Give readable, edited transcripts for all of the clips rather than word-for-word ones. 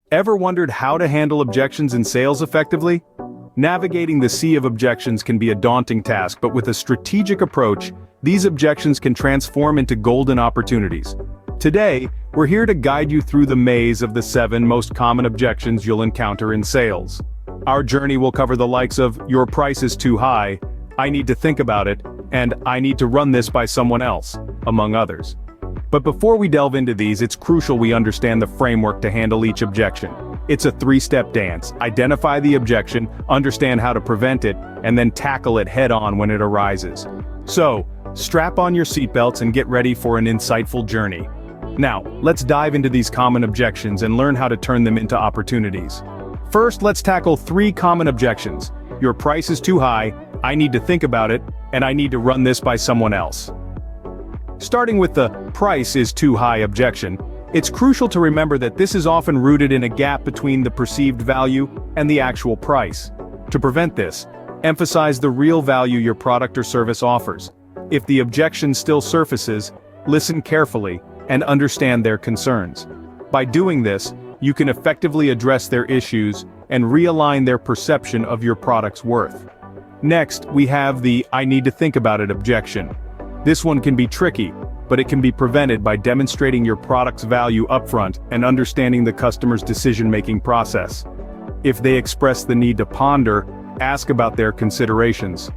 Ever wondered how to handle objections in sales effectively? Navigating the sea of objections can be a daunting task, but with a strategic approach, these objections can transform into golden opportunities. Today, we're here to guide you through the maze of the 7 most common objections you'll encounter in sales. Our journey will cover the likes of "your price is too high," "I need to think about it," and "I need to run this by someone else," among others. But before we delve into these, it's crucial we understand the framework to handle each objection. It's a 3-step dance. Identify the objection, understand how to prevent it, and then tackle it head-on when it arises. So, strap on your seatbelts and get ready for an insightful journey. Now, let's dive into these common objections and learn how to turn them into opportunities. First, let's tackle 3 common objections. "Your price is too high," "I need to think about it," and "I need to run this by someone else." Starting with the "price is too high" objection, it's crucial to remember that this is often rooted in a gap between the perceived value and the actual price. To prevent this, emphasize the real value your product or service offers. If the objection still surfaces, listen carefully and understand their concerns. By doing this, you can effectively address their issues and realign their perception of your product's worth. Next, we have the "I need to think about it" objection. This one can be tricky, but it can be prevented by demonstrating your product's value upfront and understanding the customer's decision-making process. If they express the need to ponder, ask about their considerations.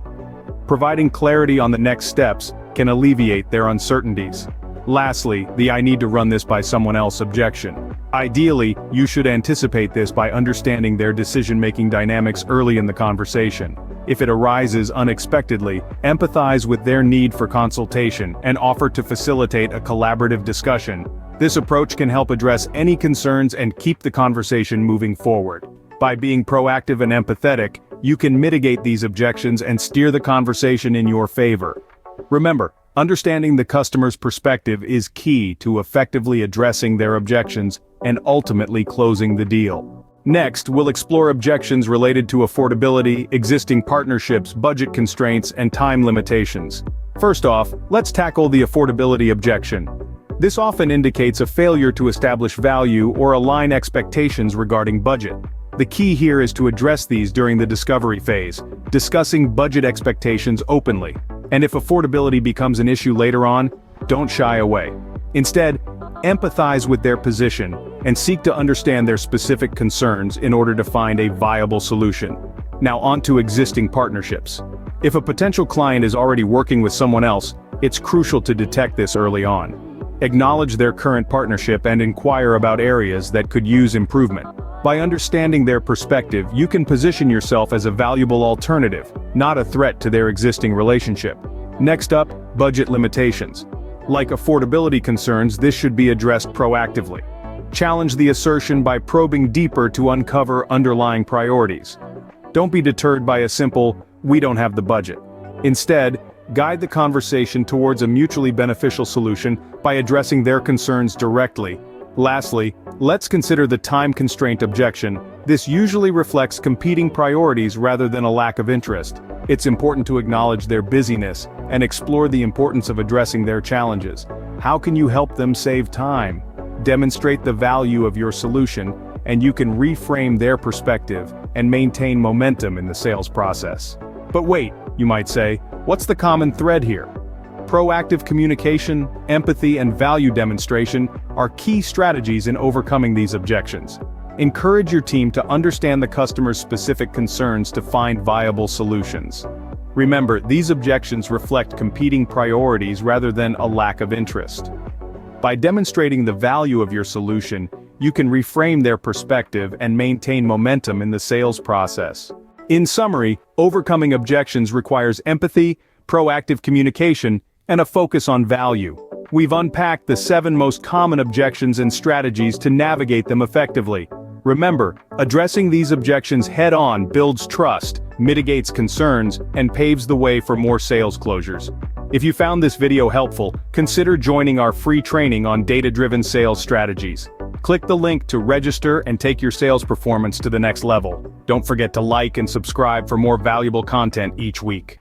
Providing clarity on the next steps can alleviate their uncertainties. Lastly, the "I need to run this by someone else" objection. Ideally, you should anticipate this by understanding their decision-making dynamics early in the conversation. If it arises unexpectedly, empathize with their need for consultation and offer to facilitate a collaborative discussion. This approach can help address any concerns and keep the conversation moving forward. By being proactive and empathetic, you can mitigate these objections and steer the conversation in your favor. Remember, understanding the customer's perspective is key to effectively addressing their objections and ultimately closing the deal. Next, we'll explore objections related to affordability, existing partnerships, budget constraints, and time limitations. First off, let's tackle the affordability objection. This often indicates a failure to establish value or align expectations regarding budget. The key here is to address these during the discovery phase, discussing budget expectations openly. And if affordability becomes an issue later on, don't shy away. Instead, empathize with their position and seek to understand their specific concerns in order to find a viable solution. Now on to existing partnerships. If a potential client is already working with someone else, it's crucial to detect this early on. Acknowledge their current partnership and inquire about areas that could use improvement. By understanding their perspective, you can position yourself as a valuable alternative, not a threat to their existing relationship. Next up, budget limitations. Like affordability concerns, this should be addressed proactively. Challenge the assertion by probing deeper to uncover underlying priorities. Don't be deterred by a simple "we don't have the budget." Instead, guide the conversation towards a mutually beneficial solution by addressing their concerns directly. Lastly, let's consider the time constraint objection. This usually reflects competing priorities rather than a lack of interest. It's important to acknowledge their busyness and explore the importance of addressing their challenges. How can you help them save time? Demonstrate the value of your solution, and you can reframe their perspective and maintain momentum in the sales process. But wait, you might say, what's the common thread here? Proactive communication, empathy, and value demonstration are key strategies in overcoming these objections. Encourage your team to understand the customer's specific concerns to find viable solutions. Remember, these objections reflect competing priorities rather than a lack of interest. By demonstrating the value of your solution, you can reframe their perspective and maintain momentum in the sales process. In summary, overcoming objections requires empathy, proactive communication, and a focus on value. We've unpacked the 7 most common objections and strategies to navigate them effectively. Remember, addressing these objections head-on builds trust, mitigates concerns, and paves the way for more sales closures. If you found this video helpful, consider joining our free training on data-driven sales strategies. Click the link to register and take your sales performance to the next level. Don't forget to like and subscribe for more valuable content each week.